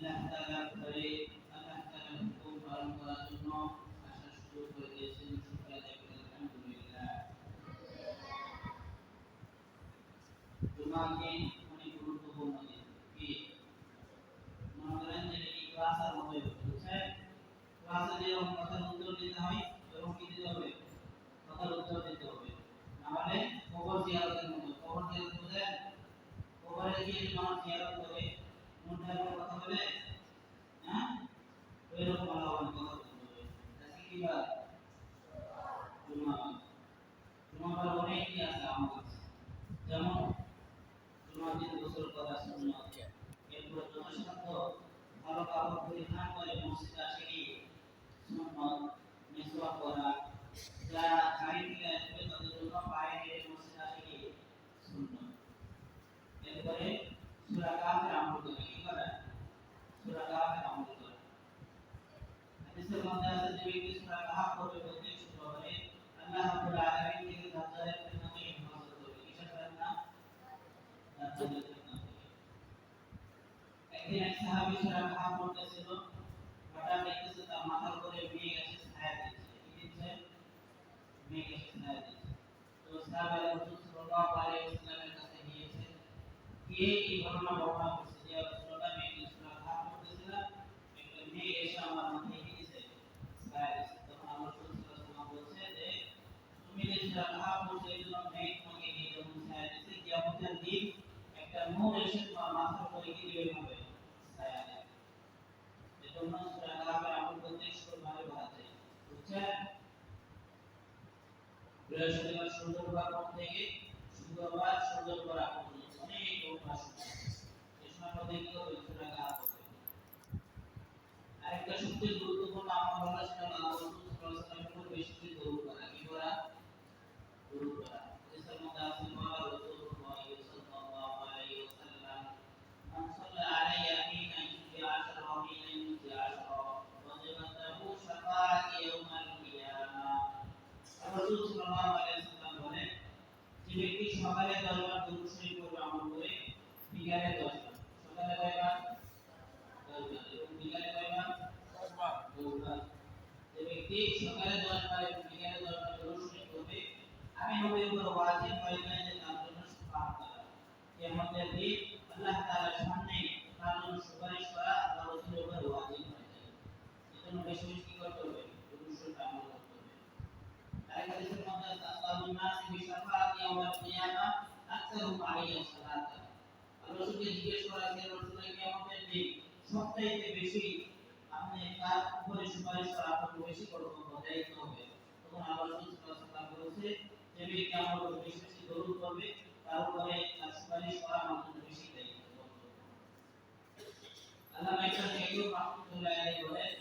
আল্লাহ তাআলার ঘরে আল্লাহ তাআলার হুকুম পালন করার জন্য আসার সুযোগ করে দিয়েছেন। শুকরিয়া আদায় করি আলহামদুলিল্লাহ। জুমার দিন অনেক গুরুত্বপূর্ণ দিন। কি মনে করেন যে এই ক্লাসের মতোই বুঝছেন? ক্লাসে যেরকম কথার উত্তর দিতে হয় এরকম কি দিতে হবে? কথার উত্তর দিতে হবে। নাহলে কবর জিয়ারতের মতো। কবর জিয়ারত বুঝেন? কবরে গিয়ে মানুষ জিয়ারত করে মনটার কথা বলে, হ্যাঁ? ওইরকম আল্লাহ কথা বলতে হবে। আজকে কি বার? জুমা। জুমা বার অনেক কি আছে আমার কাছে। যেমন জুমার দিন গোসল করা সুন্নাত। এরপর যথাসাধ্য ভালো কাপড় পরিধান করে মসজিদে আসে গিয়ে সুন্নাত। মিসওয়াক করা, যারা গাড়ি থেকে আসবে তাদের জন্য পায়ে হেঁটে মসজিদে আসে গিয়ে সুন্নাত। এরপরে সূরা কাফের আমল করে কি করে? সূরা কাফের আমল করে। হাদিসের মধ্যে আছে যে ব্যক্তি সূরা কাহফ পড়বে প্রত্যেক শুক্রবারে আল্লাহ রাব্বুল আলামিন থেকে দাজ্জালের ফিতনা থেকে হেফাজত করবে। কিসের ফিতনা? দাজ্জালের ফিতনা থেকে। একদিন এক সাহাবী সূরা কাহফ পড়তেছিল, হঠাৎ দেখতেছে তার মাথার উপরে মেঘ এসে ছায়া দিচ্ছে। কি দিচ্ছে? মেঘ এসে ছায়া দিচ্ছে। তো সাহাবা রাসূল সাল্লাল্লাহু আলাইহি ওয়াসাল্লামের কাছে গিয়েছে, গিয়ে এই ঘটনা বর্ণনা করছে যে রাসূলুল্লাহ মেঘ সূরা কাহফ পড়তেছিলাম, একটা মেঘ এসে আমার মাথায় কি দিছে? ছায়া দিছে। তখন আল্লাহ রাসূল সাল্লাল্লাহু আলাইহি ওয়াসাল্লাম বলছে যে তুমি যে সূরা কাহফ পড়ছো এই জন্য মেঘ তোমাকে নিয়ে যেমন ছায়া দিছে, কিয়ামতের দিন একটা নূর এসে তোমার মাথার উপরে কি দিবে হবে? ছায়া দেবে। এজন্য সূরা কাহফের আমল করতে শুক্রবারে বলা যায়। বুঝছেন? বৃহস্পতিবার সুন্দর করা থেকে শুক্রবার সুন্দর করা পর্যন্ত অনেক অভ্যাস আছে। এই সময় মধ্যে কি করবে? সূরা কাহফ পড়বে। আরেকটা সবচেয়ে গুরুত্বপূর্ণ আমল হলো সেটা আল্লাহ রাসূল সাল্লাল্লাহু আলাইহি ওয়াসাল্লামের উপর বেশি বেশি দরুদ করা। কি করা? দরুদ করা। হাদিসের মধ্যে আছে বলা রাসূলুল্লাহ সাল্লাল্লাহু আলাইহি ওয়াসাল্লাম মান সাল্লা আলাইয়া হিনা ইউজি আশরা ওয়া হিনা ইউজি আশরা ওয়াজিবাত লাহু শাফাআতি ইয়াউমাল কিয়ামাহ। রাসূল সাল্লাল্লাহু আলাইহি ওয়াসাল্লাম বলেন যে ব্যক্তি সকালে 10 বার দরুদ শরীফ পড়বে আমল করে, বিকালে 10 বার। সকালে কয়বার? 10 বার। এবং বিকালে কয়বার? 10 বার। 10 বার। যে ব্যক্তি সকালে 10 বার এবং বিকালে 10 বার দরুদ শরীফ পড়বে, আমি নবীর উপর ওয়াজিব হয়ে যায় যে তার জন্য শাফাআত করা। কিয়ামতের দিন আল্লাহ তাআলার সামনে তার জন্য সুপারিশ করা আল্লাহ রাসূলের উপর ওয়াজিব হয়ে যায়। এজন্য বেশি বেশি কি করতে হবে? দরুদ শরীফ আমল করতে হবে। আরেকটা হাদিসের মধ্যে আছে আসআলুন নাস বিশাফাআতি ইয়াউমাল কিয়ামাহ আকসারুহুম আলাইহি সালাতান। আল্লাহ রাসূলকে জিজ্ঞেস করা হয়েছে রাসূলুল্লাহ কিয়ামতের দিন সবচাইতে বেশি আপনি কার উপরে সুপারিশ করা আপনাকে বেশি কর্তব্য দায়িত্ব হবে? তখন আল্লাহ রাসূল সাল্লাল্লাহু আলাইহি ওয়াসাল্লাম বলেছে যে ব্যক্তি আমার উপর বেশি বেশি দরুদ পড়বে তার উপরে তার সুপারিশ করা আমার জন্য বেশি দায়িত্ব কর্তব্য। আল্লামা ইবনে কাইয়্যিম রাহমাতুল্লাহি আলাইহি বলেন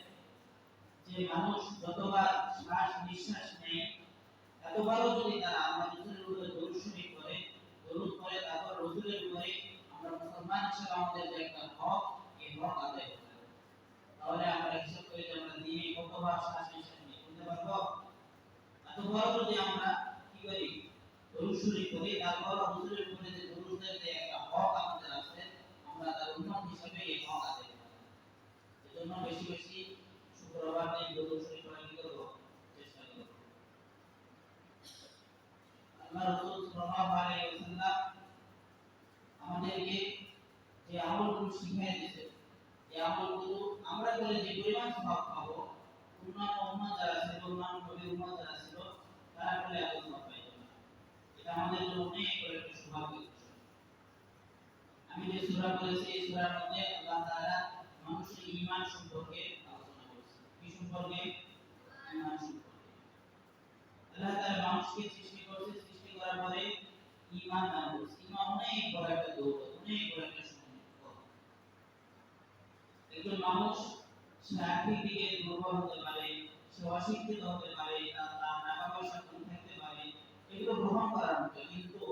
যে মানুষ যতবার শ্বাস নিঃশ্বাস নেয় এতবারও যদি তারা আল্লাহ রাসূলের উপরে দরুদ শরীফ করে, দরুদ পড়ে তারপর রাসূলের উপরে আমরা মুসলমান হিসেবে আমাদের যে একটা হক, এই হক আদায় করতে হবে। তাহলে আমরা হিসাব করে যে আমরা দিনে কতবার শ্বাস নিঃশ্বাস নিই বলতে পারবো? এতবারও যদি আমরা কি করি? দরুদ শরীফ করি, তারপর রাসূলের উপরে যে দরুদের যে একটা হক আমাদের আছে, আমরা তার উম্মত হিসেবে এই হক আদায় করব। এজন্য বেশি বেশি শুক্রবার দিন দরুদ শরীফ পড়া কি করব? চেষ্টা করব। আল্লাহ রাসূল সাল্লাল্লাহু আলাইহি ওয়াসাল্লাম আমাদেরকে যে আমলগুলো শিখিয়ে দিয়েছে, এই আমলগুলো আমরা করে যে পরিমাণ সওয়াব পাবো, অন্যান্য উম্মাহ যারা ছিল, অন্যান্য নবীর উম্মাহ যারা ছিল, তারা করে এত সওয়াব পাইতো না। এটা আমাদের জন্য অনেক বড় একটা সৌভাগ্য। আমি যে সূরা বলেছি এই সূরার মধ্যে আল্লাহ তাআলা মানুষের ঈমান সম্পর্কে আলোচনা করেছেন। কি সম্পর্কে? ঈমান সম্পর্কে। আল্লাহ তাআলা মানুষকে সৃষ্টি করেছে, সৃষ্টি করার পরে ঈমান দান করেছে। ঈমান অনেক বড় একটা দৌলত, অনেক বড় একটা সম্পদ। একজন মানুষ সে আর্থিক দিকে দুর্বল হতে পারে, সে অশিক্ষিত হতে পারে, তার টাকা পয়সা কম থাকতে পারে, এগুলো গ্রহণ করার মতো। কিন্তু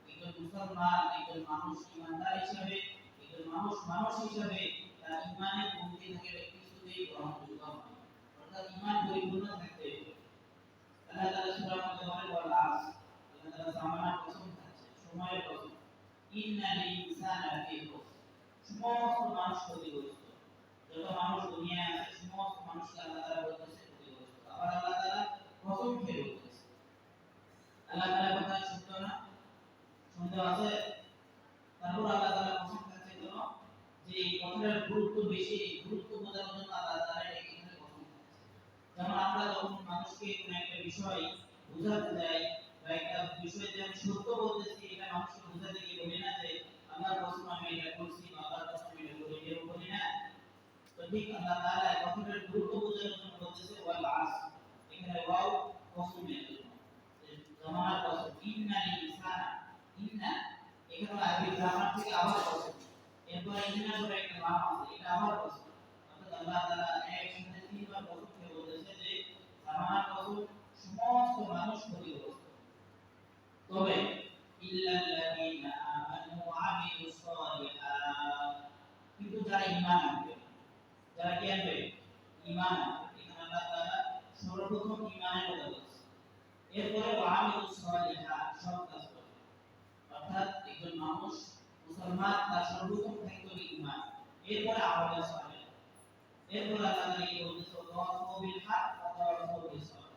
একজন মুসলমান, একজন মানুষ ঈমানদার হিসেবে, একজন মানুষ মানুষ হিসেবে তার ঈমানের কমতি থাকলে কিছুতেই গ্রহণযোগ্য নয়। অর্থাৎ ঈমান পরিপূর্ণ থাকতে হবে। আল্লাহ তাআলা সূরার মধ্যে বলেন ওয়াল আসর, আল্লাহ তাআলা জামানার কসম খাচ্ছে, সময়ের কসম। ইন্নাল ইনসানা লাফি খুসর, সমস্ত মানুষ ক্ষতিগ্রস্ত। যত মানুষ দুনিয়ায় আছে সমস্ত মানুষকে আল্লাহ তাআলা বলতেছে ক্ষতিগ্রস্ত। আবার আল্লাহ তাআলা কসম খেয়ে বলতেছে, আল্লাহ তাআলা কথা সত্য না? সন্দেহ আছে? তারপর আল্লাহ তাআলা কসম খাচ্ছে কেন? যে এই কথাটার গুরুত্ব বেশি, এই গুরুত্ব বোঝার জন্য আল্লাহ তাআলা এখানে কসম খাচ্ছে। যেমন আমরা যখন মানুষকে কোনো একটা বিষয় বোঝাতে যাই বা একটা বিষয় যে আমি সত্য বলতেছি এটা মানুষকে বোঝাতে গিয়ে বলি না যে আল্লাহর কসম আমি এটা করছি বা আল্লাহর কসম আমি এটা করি, এরকম বলি না। তো ঠিক আল্লাহ তাআলা এই কথাটার গুরুত্ব বোঝার জন্য বলতেছে ওয়াল আসর, এখানে ওয়াও কসমের জন্য, জামানার কসম, ইন্নাল ইনসানা, ইন্না এখানে আরবি গ্রামার থেকে আবার কসম, এরপর ইন্না করে একটা নাম আছে, এটা আবার কসম। অর্থাৎ আল্লাহ তাআলা একসাথে তিনবার কসম খেয়ে বলতেছে যে জামানার কসম, সমস্ত মানুষ ক্ষতিগ্রস্ত, তবে ইল্লাল্লাযীনা আমানু ওয়া আমিলুস সালিহাত, কিন্তু যারা ঈমান আনবে, যারা কি আনবে? ঈমান আনবে। এখানে আল্লাহ তাআলা সর্বপ্রথম ঈমানের কথা বলছে, এরপরে ওয়া আমিলুস সালিহাত, সৎ কাজ করবে। অর্থাৎ একজন মানুষ মুসলমান তার সর্বপ্রথম দায়িত্ব ঈমান, এরপরে আমল সালেহ, এরপরে আল্লাহ তাআলা কি বলতেছে ওয়াতাওয়াসাউ বিল হক ওয়াতাওয়াসাউ বিস সাবর,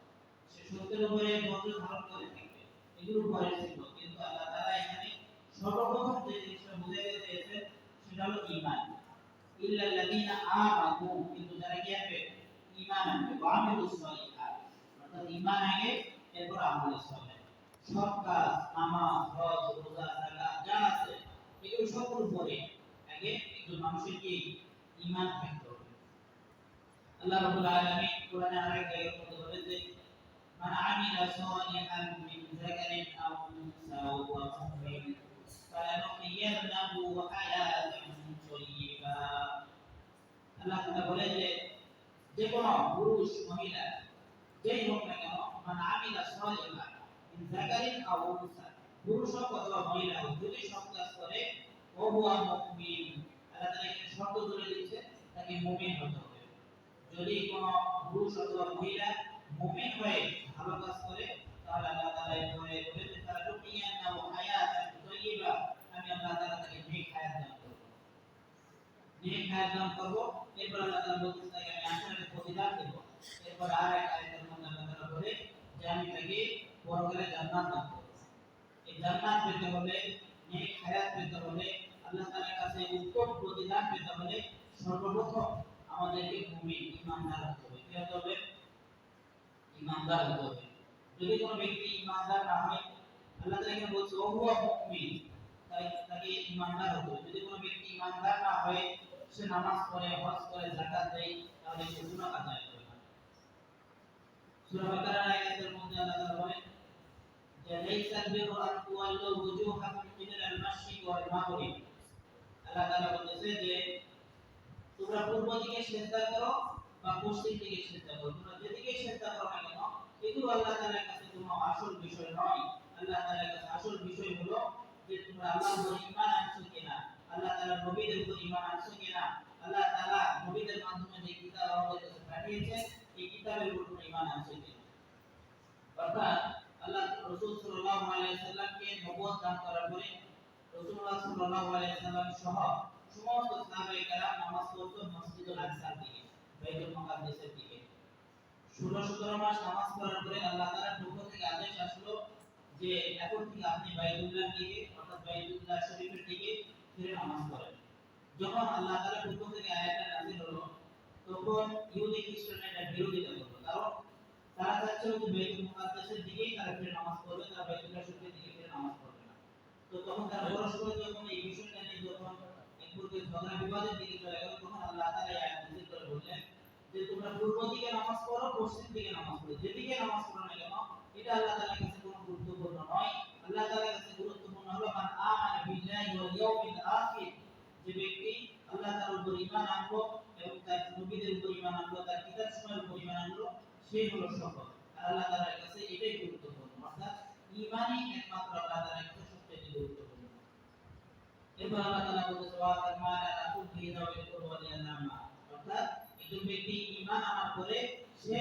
সে সত্যের উপরে ধৈর্য ধারণ করে থাকবে, এগুলো পরের ছিল। কিন্তু আল্লাহ তাআলা এখানে সর্বপ্রথম যে জিনিসটা বুঝাইতে চেয়েছেন সেটা হলো ঈমান। ইল্লাল্লাযীনা আমানু, কিন্তু যারা কি আনবে? ঈমান আনবে, ওয়া আমিলুস সালিহাত, অর্থাৎ ঈমান আগে এরপর আমল সালেহ, সব কাজ, নামাজ, হজ, রোজা, যাকাত যা আছে এগুলো সবগুলো পরে আগে একজন মানুষের কি ঈমান থাকতে হবে। আল্লাহ রাব্বুল আলামিন কোরআনে আরেক জায়গায় বলেন যে মান আমিলা সালিহান মিন যাকারিন আও উনসা ওয়া মুমিন ফালানুহইয়ান্নাহু হায়াতান তাইয়্যিবা। আল্লাহ তাআলা বলেন যে যে কোনো পুরুষ মহিলা যেই হোক না কেন, মান আমিলা সালিহান মিন যাকারিন আও উনসা, পুরুষ হোক অথবা মহিলা হোক, যদি সৎ কাজ করে ও হুয়া মুমিন, আল্লাহ তাআলা এখানে শর্ত ধরে দিচ্ছে তাকে মুমিন হতে হবে। যদি কোনো পুরুষ অথবা মহিলা মুমিন হয়ে ভালো কাজ করে তাহলে আল্লাহ তাআলা এরপরে বলেন যে তারা দুনিয়াও হায়াতান তাইয়্যিবা, আমি আল্লাহ তাআলা তাকে নেক হায়াত দান করব, নেক হায়াত দান করব। এরপর আল্লাহ তাআলা বলতেছে তাকে আমি আখিরাতে প্রতিদান দেব। এরপর আরেক আয়াতের মধ্যে আল্লাহ তাআলা বলে যে আমি তাকে পরকালে জান্নাত দান করব। এই জান্নাত পেতে হলে, নেক হায়াত পেতে হলে, আল্লাহ তাআলার কাছে উত্তম প্রতিদান পেতে হলে সর্বপ্রথম আমাদেরকে মুমিন ঈমানদার হতে হবে। কি হতে হবে? ঈমানদার হতে হবে। যদি কোনো ব্যক্তি ঈমানদার না হয়, আল্লাহ তাআলা এখানে বলছে ও হুয়া মুমিন, তাই তাকে ঈমানদার হতে হবে। যদি কোনো ব্যক্তি ঈমানদার না হয়, সে নামাজ পড়ে, হজ করে, যাকাত দেয়, তাহলে সে গুনাহ আদায় করে না। সূরা বাকারার আয়াতের মধ্যে আল্লাহ তাআলা বলেন যে লাইসাল বিররু আন তুওয়াল্লু ওয়ুজুহাকুম কিবালাল মাশরিক ওয়াল মাগরিব, আল্লাহ তাআলা বলেছে যে তোমরা পূর্ব দিকে সিজদা করো বা পশ্চিম দিকে সিজদা করো, তোমরা যেদিকে সিজদা করো না কেন এগুলো আল্লাহ তাআলার কাছে কোনো আসল বিষয় নয়। আল্লাহ তাআলার কাছে আসল বিষয় হলো যে তোমরা আল্লাহর উপর ঈমান আনছো কিনা, আল্লাহ তাআলার নবীদের উপর ঈমান আনছো কিনা, আল্লাহ তাআলা নবীদের মাধ্যমে যে কিতাব আমাদের কাছে পাঠিয়েছেন এই কিতাবের উপর তোমরা ঈমান আনছো কিনা। অর্থাৎ আল্লাহ রাসূল সাল্লাল্লাহু আলাইহি ওয়াসাল্লামকে নবুয়ত দান করার পরে রাসূলুল্লাহ সাল্লাল্লাহু আলাইহি ওয়াসাল্লাম সহ সমস্ত সাহাবায়ে কেরাম নামাজ পড়তো মসজিদুল আকসার দিকে, বাইতুল মুকাদ্দাসের দিকে। 16-17 মাস নামাজ পড়ার পরে আল্লাহ তাআলার পক্ষ থেকে আদেশ আসলো যে এখন থেকে আপনি বাইতুল্লাহর দিকে অর্থাৎ বাইতুল্লাহ শরীফের দিকে ফিরে নামাজ পড়েন। যখন আল্লাহ তাআলার পক্ষ থেকে আয়াতটা নাযিল হলো তখন ইহুদি খ্রিস্টানরা এটা বিরোধিতা করলো, কারণ তারা চাচ্ছিল যে বাইতুল মুকাদ্দাসের দিকেই তারা ফিরে নামাজ পড়বে, তারা বাইতুল্লাহ শরীফের দিকে ফিরে নামাজ পড়বে না। তো তখন তারা পরস্পর যখন এই বিষয়টা নিয়ে যখন একপর্যায়ে ঝগড়া বিবাদের দিকে চলে গেল, তখন আল্লাহ তাআলা এই আয়াত নাযিল করে বললেন যে তোমরা পূর্ব দিকে নামাজ পড়ো, পশ্চিম দিকে নামাজ পড়ো, যেদিকে নামাজ পড়ো না কেন এটা আল্লাহ তাআলার কাছে কোনো গুরুত্বপূর্ণ নয়। আল্লাহ তাআলার কাছে গুরুত্বপূর্ণ হলো মান আমানা বিল্লাহি ওয়াল ইয়াউমিল আখির, যে ব্যক্তি আল্লাহ তাআলার উপর ঈমান আনলো এবং তার নবীদের উপর ঈমান আনলো, তার কিতাবসমূহের উপর ঈমান আনলো, সেই হলো সফল। আর আল্লাহ তাআলার কাছে এটাই গুরুত্বপূর্ণ, অর্থাৎ ঈমানই একমাত্র আল্লাহ তাআলার কাছে সবচেয়ে গুরুত্বপূর্ণ। এরপর আল্লাহ তাআলা বলতেছে ওয়া তামালা আকুফি দাওয়াল কুরওয়াল ইয়ানামা, অর্থাৎ একজন ব্যক্তি ঈমান আনার পরে সে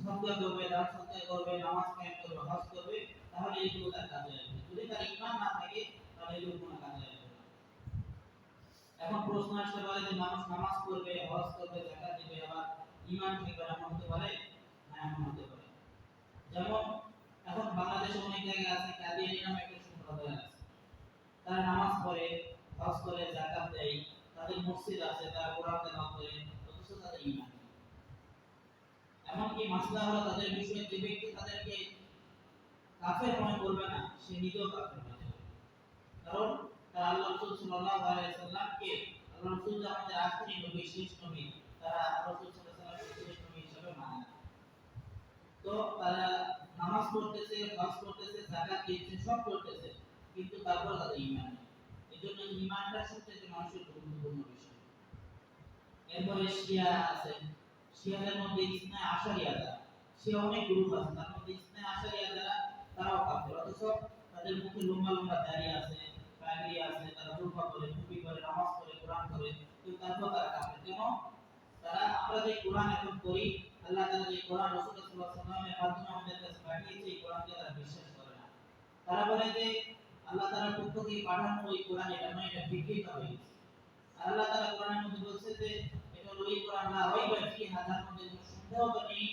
সদকা করবে, দান সদকা করবে, নামাজ কায়েম করবে, হজ করবে, তাহলে এগুলো তার কাজে আসবে। যদি তার ঈমান না থাকে তাহলে এগুলো কোনো কাজে আসবে না। এখন প্রশ্ন আসতে পারে যে মানুষ নামাজ পড়বে, হজ করবে, যাকাত দিবে, আবার ঈমান ঠিক করে, এমন হতে পারে? হ্যাঁ, এমন হতে পারে। যেমন এখন বাংলাদেশে অনেক জায়গায় আছে কাদিয়ানী নামে একটা সম্প্রদায় আছে, তারা নামাজ পড়ে, হজ করে, যাকাত দেয়, তাদের মসজিদ আছে, তারা কোরআন তেলাওয়াত করে, অথচ তাদের ঈমান নেই। এমনকি মাসলা হলো তাদের বিষয়ে যে ব্যক্তি তাদেরকে কাফের মনে করবে না, সে নিজেও কাফের হয়ে যাবে। কারণ তারা আল্লাহ রাসূল সাল্লাল্লাহু আলাইহি সাল্লামকে, আল্লাহ রাসূল যে আমাদের আখেরি নবী, শেষ নবী, তারা রাসূল সাল্লাল্লাহু আলাইহি সাল্লামকে শেষ নবী হিসেবে মানে না। তো তারা নামাজ পড়তেছে, হজ করতেছে, যাকাত দিচ্ছে, সব করতেছে, কিন্তু তারপর তাদের ঈমান নেই। এজন্য ঈমানটা সবচেয়ে মানুষের গুরুত্বপূর্ণ বিষয়। এরপরে শিয়া আছে, শিয়াদের মধ্যে ইসনা আশারিয়া যারা, শিয়া অনেক গ্রুপ আছে, তার মধ্যে ইসনা আশারিয়া যারা, তারাও কাফের, অথচ তাদের মুখে লম্বা লম্বা দাড়ি আছে, পাগড়ি আছে, তারা জুলফা করে, টুপি করে, নামাজ পড়ে, কোরআন পড়ে, কিন্তু তারপর তারা কাফের। কেন? তারা, আমরা যে কোরআন এখন পড়ি, আল্লাহ তাআলা যে কোরআন রাসূলুল্লাহ সাল্লাল্লাহু আলাইহি ওয়াসাল্লামের মাধ্যমে আমাদের কাছে পাঠিয়েছে, এই কোরআনকে তারা বিশ্বাস করে না। তারা বলে যে আল্লাহ তাআলার পক্ষ থেকে পাঠানো ওই কোরআন, এটা নয়, এটা বিকৃত হয়ে গেছে। আল্লাহ তাআলা কোরআনের মধ্যে বলছে যে এটা হলো ওই কোরআন, লা রাইবা ফিহা, যার মধ্যে কোনো সন্দেহ তো নেই,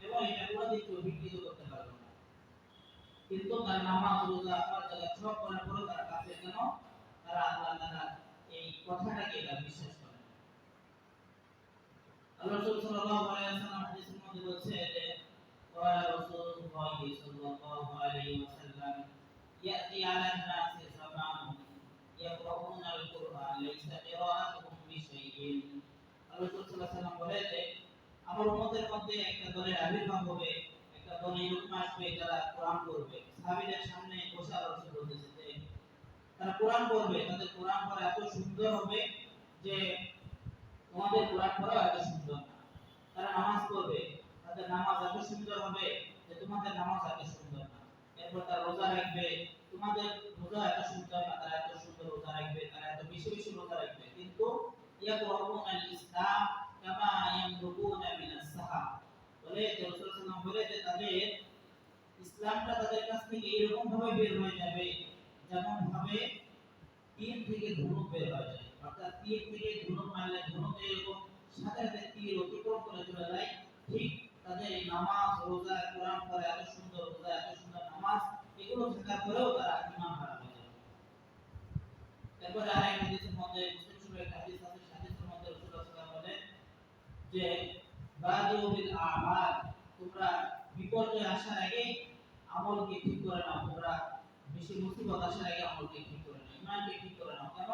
এবং এটা কোনদিন কেউ বিকৃত করতে পারবে না। কিন্তু তার নামাজ, রোজা, হজ, যাকাত সব করার পরেও তারা কাফের। কেন? তারা আল্লাহ তাআলা এই কথাটাকে তারা বিশ্বাস করে না। আল্লাহ রাসূল সাল্লাল্লাহু আলাইহি ওয়াসাল্লাম হাদিসের মধ্যে বলছে যে ক্বালা রাসূলুল্লাহি সাল্লাল্লাহু আলাইহি ওয়াসাল্লাম, ইয়াতি আলান নাসি যামানুন ইয়াকরাউনা আল কুরআন লাইসা কিরাআতুহুম বিশাইইন। আল্লাহ রাসূল সাল্লাল্লাহু আলাইহি ওয়াসাল্লাম বলে যে আমার উম্মতের মধ্যে একটা দলের আবির্ভাব হবে, একটা দল এরকম আসবে যারা কোরআন পড়বে। সাহাবীদের সামনে বসে আল্লাহ রাসূল বলতেছে যে তারা কোরআন পড়বে, তাদের কোরআন পড়া এত সুন্দর হবে যে তোমাদের কোরআন পড়া এত সুন্দর না। তারা নামাজ পড়বে, তাদের নামাজ এত সুন্দর হবে যে তোমাদের নামাজ এত সুন্দর না। এরপর তারা রোজা রাখবে, তোমাদের রোজা এত সুন্দর না, তারা এত সুন্দর রোজা রাখবে, তারা এত বেশি বেশি রোজা রাখবে, কিন্তু ইয়াকরাউনা আল ইসলাম কামা ইয়ামরুকুনা মিনাস সাহাব। বলে যে রাসূল সাল্লাল্লাহু আলাইহি ওয়াসাল্লাম বলে যে তাদের ইসলামটা তাদের কাছ থেকে এরকম ভাবে বের হয়ে যাবে যেমন ভাবে তীর থেকে ধনুক বের হয়ে যায়। অর্থাৎ তীর থেকে ধনুক মারলে ধনুক এরকম সাথে সাথে তীর অতিক্রম করে চলে যায়, ঠিক তাদের এই নামাজ, রোজা, কোরআন পড়া, এত সুন্দর রোজা, এত সুন্দর নামাজ, এগুলো থাকার পরেও তারা ঈমান হারা হয়ে যাবে। তারপরে আরেক হাদিসের মধ্যে, মুসলিম শরীফের একটা হাদিস আছে, হাদিসের মধ্যে রাসূলুল্লাহ সাল্লাল্লাহু আলাইহি ওয়াসাল্লাম বলেন যে বাদিউ বিল আমাল, তোমরা বিপর্যয় আসার আগে আমলকে ঠিক করে নাও, তোমরা বেশি মুসিবত আসার আগে আমলকে ঠিক করে নাও, ঈমানকে ঠিক করে নাও। কেন?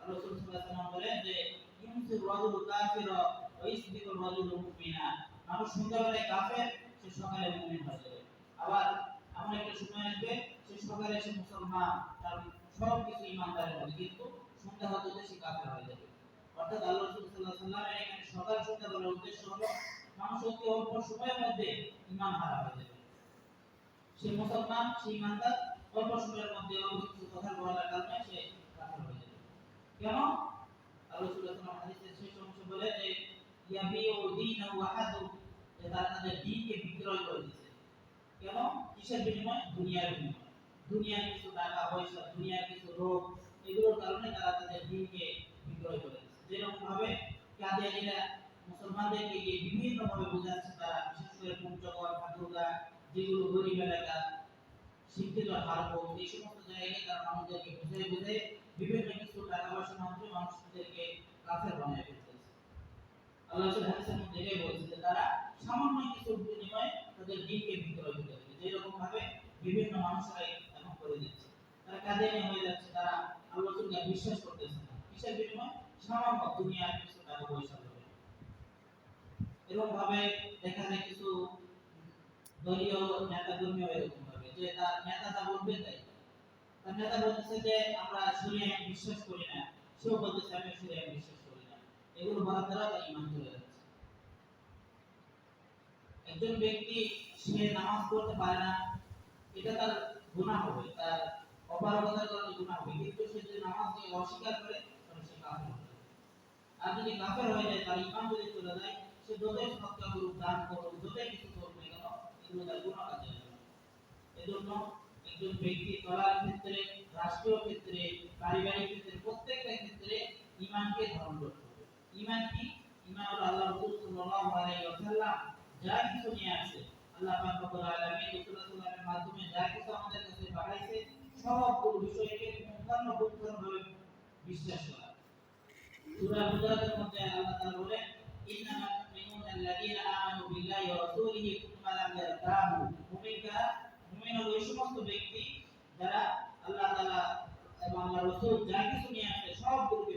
রাসূল সাল্লাল্লাহু আলাইহি ওয়াসাল্লাম বলেন যে ইউমসির রাজুলু কাফিরা ওয়া ইসবিকুর রাজুলু মুমিনা, মানুষ সন্ধ্যাবেলায় কাফের, সে সকালে মুমিন হয়ে যাবে। আবার এমন একটা সময় আসবে, সে সকালে সে মুসলমান, তার সব কিছু ঈমানদারের হবে, কিন্তু সন্ধ্যা হতে হতে সে কাফের হয়ে যাবে। অর্থাৎ আল্লাহ রাসূল সাল্লাল্লাহু আলাইহি ওয়াসাল্লাম এখানে সকাল সন্ধ্যা বলার উদ্দেশ্য হলো মানুষ অতি অল্প সময়ের মধ্যে ঈমান হারা হয়ে যাবে। সে মুসলমান, সে ঈমানদার, অল্প সময়ের মধ্যে অল্প কিছু কথা বলার কারণে সে কাফের হয়ে যাবে। কেন? আল্লাহ রাসূল সাল্লাল্লাহু আলাইহি ওয়াসাল্লাম হাদিসের শেষ অংশে বলে যে ইয়াবিউ দীনাহু আহাদু, যে তারা তাদের দ্বীনকে বিক্রয় করে দিয়েছে। কেন? কিসের বিনিময়ে? দুনিয়ার বিনিময়ে। দুনিয়ার কিছু টাকা পয়সা, দুনিয়ার কিছু রোগ, এগুলোর কারণে তারা তাদের দ্বীনকে বিক্রয় করে দিয়েছে। যেরকম ভাবে কাদিয়ানীরা মুসলমানদেরকে গিয়ে বিভিন্ন ভাবে বোঝাচ্ছে, তারা বিশেষ করে পঞ্চগড়, ঠাকুরগা, যেগুলো গরিব এলাকা, শিক্ষিত হার কম, এই সমস্ত জায়গায় তারা মানুষদেরকে বুঝিয়ে বুঝিয়ে বিভিন্ন কিছু টাকা পয়সার মাধ্যমে মানুষদেরকে কাফের বানিয়ে ফেলতেছে। আল্লাহ হাদিসের মধ্যে এটাই বলেছে যে তারা সামান্য কিছু বিনিময়ে তাদের দ্বীনকে বিক্রয় করে দিচ্ছে। যেরকম ভাবে বিভিন্ন মানুষরাই এখন করে দিচ্ছে, তারা কাদিয়ানী হয়ে যাচ্ছে, তারা আল্লাহ রাসূলকে বিশ্বাস করতেছে না। কিসের বিনিময়ে? সামান্য দুনিয়ার কিছু টাকা পয়সা ধরে। এরকম ভাবে দেখা যায় কিছু দলীয় নেতা কর্মীও এরকম ভাবে যে তার নেতা যা বলবে তাই। তার নেতা বলতেছে যে আমরা শরীয়ত আইন বিশ্বাস করি না, সেও বলতেছে আমি শরীয়ত আইন বিশ্বাস করি না। এগুলো বলার দ্বারা তার ঈমান চলে যাচ্ছে। একজন ব্যক্তি সে নামাজ পড়তে পারে না, এটা তার গুনাহ হবে, তার অপারগতার কারণে গুনাহ হবে, কিন্তু সে যদি নামাজকে অস্বীকার করে তাহলে সে কাফের হয়ে যাবে। আর যদি কাফের হয়ে যায়, তার ঈমান যদি চলে যায়, সে যতই সদকা করুক, দান করুক, যতই কিছু করুক না কেন, এগুলো তার গুনাহ কাজে আসবে। এজন্য একজন ব্যক্তি চলার ক্ষেত্রে, রাষ্ট্রীয় ক্ষেত্রে, পারিবারিক ক্ষেত্রে, প্রত্যেকটা ক্ষেত্রে ঈমানকে ধারণ করতে হবে। ঈমান কি? ঈমান হলো আল্লাহ রাসূল সাল্লাল্লাহু আলাইহি ওয়াসাল্লাম যা কিছু নিয়ে আসে, আল্লাহ পাক রব্বুল আলামিন রাসূল সাল্লাল্লাহু আলাইহি মাধ্যমে যা কিছু আমাদের কাছে পাঠাইছে সবগুলো বিষয়কে পুঙ্খানুপুঙ্খভাবে বিশ্বাস করা। সূরা হুজুরাতের মধ্যে আল্লাহ তাআলা বলেন ইন্নামাল মুমিনুনা আল্লাযীনা আমানু বিল্লাহি ওয়া রাসূলিহি সুম্মা লাম ইয়ারতাবু। মুমিন হলো ওই সমস্ত ব্যক্তি যারা আল্লাহ তাআলা এবং আল্লাহর রাসূল যা কিছু নিয়ে আসে সবগুলোকে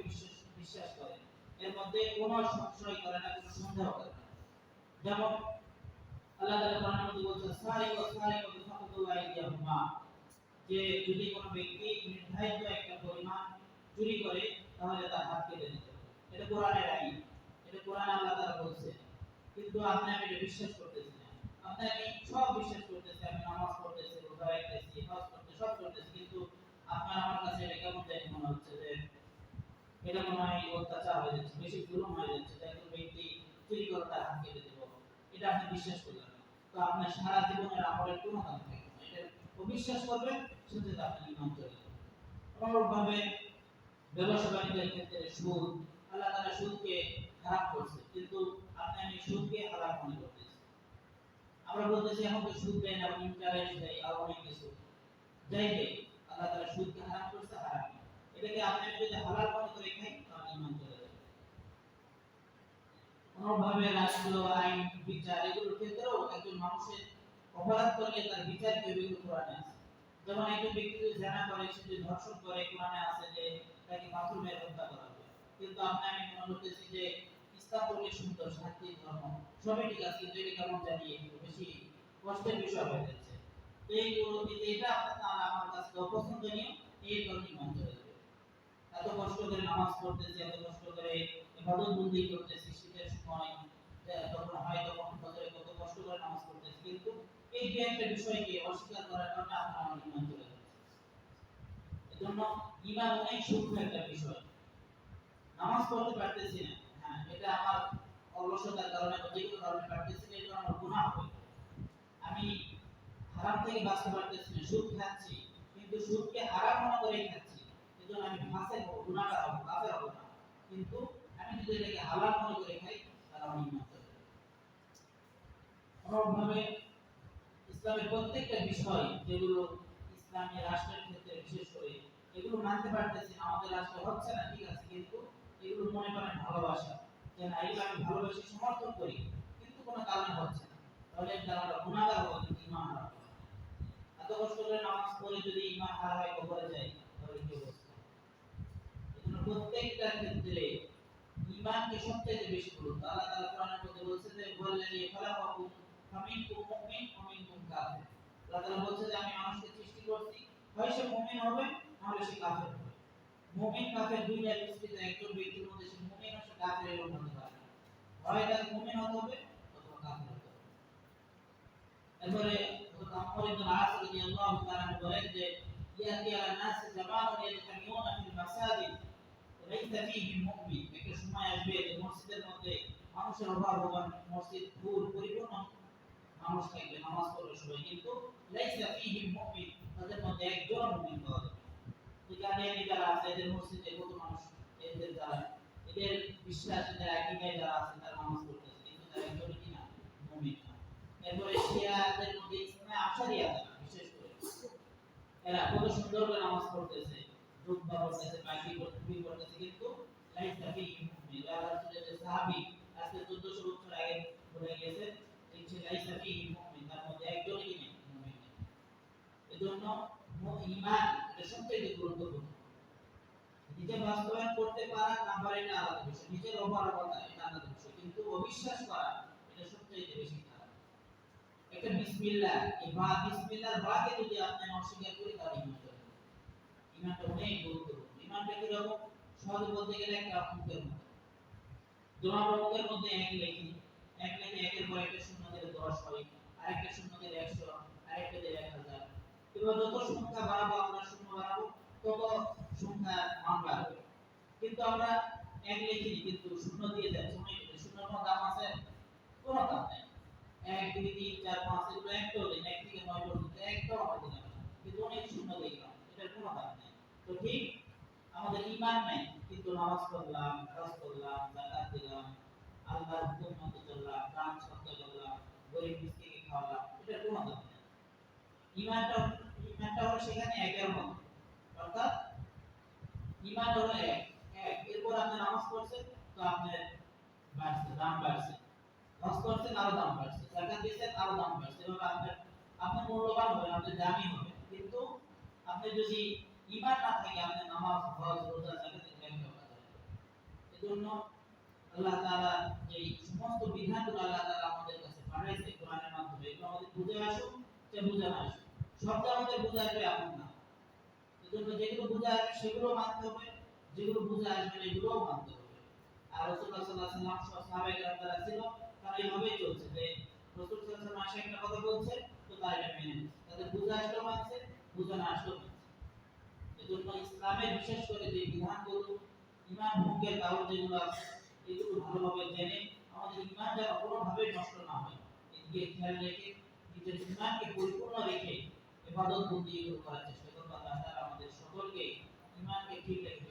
বিশ্বাস করে, এর মধ্যে কোনো সংশয় করে না, কোনো সন্দেহ করে না। যেমন আল্লাহ তাআলা কোরআনের মধ্যে বলছেন সারিকু সারিকু ফাকুতু আইদিয়াহুমা, যে যদি কোনো ব্যক্তি নির্ধারিত একটা পরিমাণ চুরি করে তাহলে তার হাত কেটে দিতে হবে। এটা কোরআনের আইন, এটা কোরআনে আল্লাহ তাআলা বলছে। কিন্তু আপনি আমি এটা বিশ্বাস করতেছি না। আপনি আমি সব বিশ্বাস করতেছি, আমি নামাজ পড়তেছি, রোজা রাখতেছি, হজ করতেছি, সব করতেছি, কিন্তু আপনার আমার কাছে এটা কেমন জানি মনে হচ্ছে যে এটা মনে হয় অত্যাচার হয়ে যাচ্ছে, বেশি জুলুম হয়ে যাচ্ছে, তাই কোনো ব্যক্তি চুরি করে তার হাত কেটে দেব, এটা আপনি বিশ্বাস করলেন না। তো আপনার সারা জীবনের আমলের কোনো কাজ থাকবে না। এটা অবিশ্বাস করবেন, সেটা আপনার ঈমান চলে যাবে। অনুরূপভাবে ব্যবসা বাণিজ্যের ক্ষেত্রে সুদ, আল্লাহ তাআলা সুদকে খারাপ করছে, কিন্তু আপনি আমি সুদকে হালাল মনে করতেছি। আমরা বলতেছি এখন তো সুদ দেয় না, ইন্টারেস্ট দেয়, আর অনেক কিছু যাই দেয়, আল্লাহ তাআলা সুদকে হারাম করছে, হারাম। এটাকে আপনি যদি হালাল মনে করে খাই তাহলে ঈমান চলে যাবে। অনুরূপভাবে রাষ্ট্র আইন বিচার এগুলোর ক্ষেত্রেও একজন মানুষের অপরাধ করলে তার বিচার কি হবে এগুলো কোরআনে আছে। যেমন একজন ব্যক্তি যদি জেনা করে, সে যদি ধর্ষণ করে, কোরআনে আছে যে তাকে পাথর মেরে হত্যা করা হবে। কিন্তু আপনি আমি মনে করতেছি যে ইসলাম বলে সুন্দর, শান্তি ধর্ম সবই ঠিক আছে, কিন্তু এটা কেমন জানি একটু বেশি কষ্টের বিষয় হয়ে যাচ্ছে। তো এইগুলো এটা আপনার আমার কাছে অপছন্দনীয়, এই কারণে ঈমান চলে যাবে। এত কষ্ট করে নামাজ পড়তেছি, এত কষ্ট করে ইবাদত বন্দি করতেছি, শীতের সময় যখন হয় তখন ফজরে কত কষ্ট করে নামাজ পড়তেছি, কিন্তু এই যে একটা বিষয়কে অস্বীকার করার কারণে আপনার আমার ঈমান চলে যাচ্ছে। এজন্য ঈমান অনেক সূক্ষ্ম একটা বিষয়। নামাজ পড়তে পারতেছি না, হ্যাঁ এটা আমার অলসতার কারণে বা যে কোনো কারণে পারতেছি না, এটা আমার গুনাহ হবে। আমি হারাম থেকে বাঁচতে পারতেছি না, সুদ খাচ্ছি, কিন্তু সুদকে হারাম মনে করে খাচ্ছি, এজন্য আমি ফাঁসে হব, গুনাহগার হব, কাফের হব না। কিন্তু আমি যদি এটাকে হালাল মনে করে খাই তাহলে আমি ঈমান চলে যাবে। অনুরূপভাবে ইসলামের প্রত্যেকটা বিষয় যেগুলো ইসলামী রাষ্ট্রের ক্ষেত্রে বিশেষ করে এগুলো মানতে পারতেছি না, আমাদের রাষ্ট্র হচ্ছে না, ঠিক আছে, কিন্তু এগুলো মনে করেন ভালোবাসা, যে না এগুলো আমি ভালোবাসি, সমর্থন করি, কিন্তু কোনো কারণে হচ্ছে না, তাহলে তারা আমরা গুনাহগার হবো, কিন্তু ঈমান হারাবো। এত কষ্ট করে নামাজ পড়ে যদি ঈমান হারা হয়, কবরে যায়, তাহলে কি অবস্থা? এজন্য প্রত্যেকটা ক্ষেত্রে ঈমানকে সবচেয়ে বেশি গুরুত্ব। আল্লাহ তাআলা কোরআনের মধ্যে বলেছে যে ওয়াল্লাযী খালাকাকুম ফামিনকুম মুমিন ওয়া মিনকুম কাফির। আল্লাহ তাআলা বলেছে যে আমি মানুষকে সৃষ্টি করছি, হয় সে মুমিন হবে নাহলে সে কাফের হবে। মুমিন কাফের দুইটা মিশ্রিত একজন ব্যক্তির মধ্যে, সে মুমিন আর সে কাফের এরকম হতে পারে না। হয় তাকে মুমিন হতে হবে অথবা কাফের হতে হবে। এরপরে হযরত আমর ইবনে আস রাদিয়াল্লাহু তাআলা বলেন যে ইয়াতি আলা নাস জামাআতুন ইয়াজতামিউনা ফিল মাসাজিদ লাইসা ফীহিম মুমিন। একটা সময় আসবে যে মসজিদের মধ্যে মানুষের অভাব হবে, মসজিদ ফুল পরিপূর্ণ মানুষ থাকবে, নামাজ পড়বে সবাই, কিন্তু লাইসা ফীহিম মুমিন, তাদের মধ্যে একজন মুমিন পাওয়া যাবে। যে কাদিয়ানী যারা আছে, এদের মসজিদে কত মানুষ, এদের যারা এদের বিশ্বাস, এদের আকীদায় যারা আছে তারা নামাজ পড়তেছে, কিন্তু তারা একজন কি না, মুমিন না। এরপরে শিয়াদের মধ্যে ইসলামে আশারিয়া যারা, বিশেষ করে এরা কত সুন্দর করে নামাজ পড়তেছে, জুব্বা পড়তেছে, পাগড়ি পড়তেছে, কিন্তু লাইসা ফীহিম মুমিন। যারা রাসূলের সাহাবী আজকে 1400 বছর আগে বলে গেছে যে লাইসা ফীহিম মুমিন, তার মধ্যে একজনই কি নেই, মুমিন নেই। এজন্য ঈমান এটা সবচেয়ে গুরুত্বপূর্ণ। নিজে বাস্তবায়ন করতে পারা না পারা এটা আলাদা বিষয়, নিজের অপারগতা এটা আলাদা বিষয়, কিন্তু অবিশ্বাস করা এটা সবচেয়ে বেশি খারাপ। একটা বিসমিল্লাহ, এই বা বিসমিল্লাহর বাকে যদি আপনি অস্বীকার করি তাহলে ঈমান চলে যাবে। ঈমানটা অনেক গুরুত্বপূর্ণ। ঈমানটা কি রকম? সহজে বলতে গেলে একটা অঙ্কের মতো। দোয়া অঙ্কের মধ্যে এক লিখি, এক লিখে একের পর একটা শূন্য দিলে 10 হয়, আরেকটা শূন্য দিলে 100, আরেকটা দিলে 1000। এবার যত সংখ্যা বাড়াবো, আমরা শূন্য বাড়াবো, তত সংখ্যা মান বাড়বে। কিন্তু আমরা এক লিখি, কিন্তু শূন্য দিয়ে যাচ্ছি, অনেক শূন্যর কোনো দাম আছে? কোনো দাম নেই। 1 2 3 4 5 এগুলো একটাও দিন, 1 থেকে 9 পর্যন্ত একটাও আমরা দিলাম না, কিন্তু অনেক শূন্য দেখলাম, এটার কোনো দাম নেই। তো ঠিক আমাদের ঈমান নাই, কিন্তু নামাজ পড়লাম, হজ করলাম, যাকাত দিলাম, আল্লাহর হুকুম মতো চললাম, দান সদকা করলাম, গরিব মিসকিনকে খাওয়ালাম, এটা কোনো দাম নেই। ইমানটা ইমানটা হলো সেখানে একের মতো, অর্থাৎ ইমান হলো এক। এরপর আপনি নামাজ পড়ছেন, তো আপনার বাড়ছে, দাম বাড়ছে, হজ করছেন আরো দাম বাড়ছে, যাকাত দিয়েছেন আরো দাম বাড়ছে, এভাবে আপনার মূল্যবান হবে, আপনার দামি হবে। কিন্তু আপনি যদি ঈমান না থাকে, আপনি নামাজ, হজ, রোজা, যাকাত এগুলো করা যাবে না। এজন্য আল্লাহ তাআলা যে সমস্ত বিধানগুলো আল্লাহ তাআলা আমাদের কাছে পাঠাইছে কোরআনের মাধ্যমে, এগুলো আমাদের বুঝে আসুক, যে বুঝে না আসুক, সব যে আমাদের বুঝে আসবে এমন না। এজন্য যেগুলো বুঝে আসবে সেগুলো মানতে হবে, যেগুলো বুঝে আসবে না এগুলোও মানতে হবে। আর রাসূলুল্লাহ সাল্লাল্লাহু আলাইহি ওয়াসাল্লাম সহ সাহাবায়ে কেরাম যারা ছিল, তারা এইভাবেই চলছে যে রাসূল সাল্লাল্লাহু আলাইহি ওয়াসাল্লাম একটা কথা বলছে, তো তারা এটা মেনে নিচ্ছে, তাদের বুঝে আসলেও মানছে, বুঝে না আসলেও মানছে। এজন্য ইসলামের বিশেষ করে যে বিধানগুলো ঈমান ভঙ্গের কারণ যেগুলো আছে, এগুলো ভালোভাবে জেনে আমাদের ঈমান যেন কোনোভাবেই নষ্ট না হয়, এদিকে খেয়াল রেখে নিজের ঈমানকে পরিপূর্ণ রেখে ইবাদত বন্দেগী করার চেষ্টা করব। আল্লাহ তাআলা আমাদের সকলকে ঈমানকে ঠিক রেখে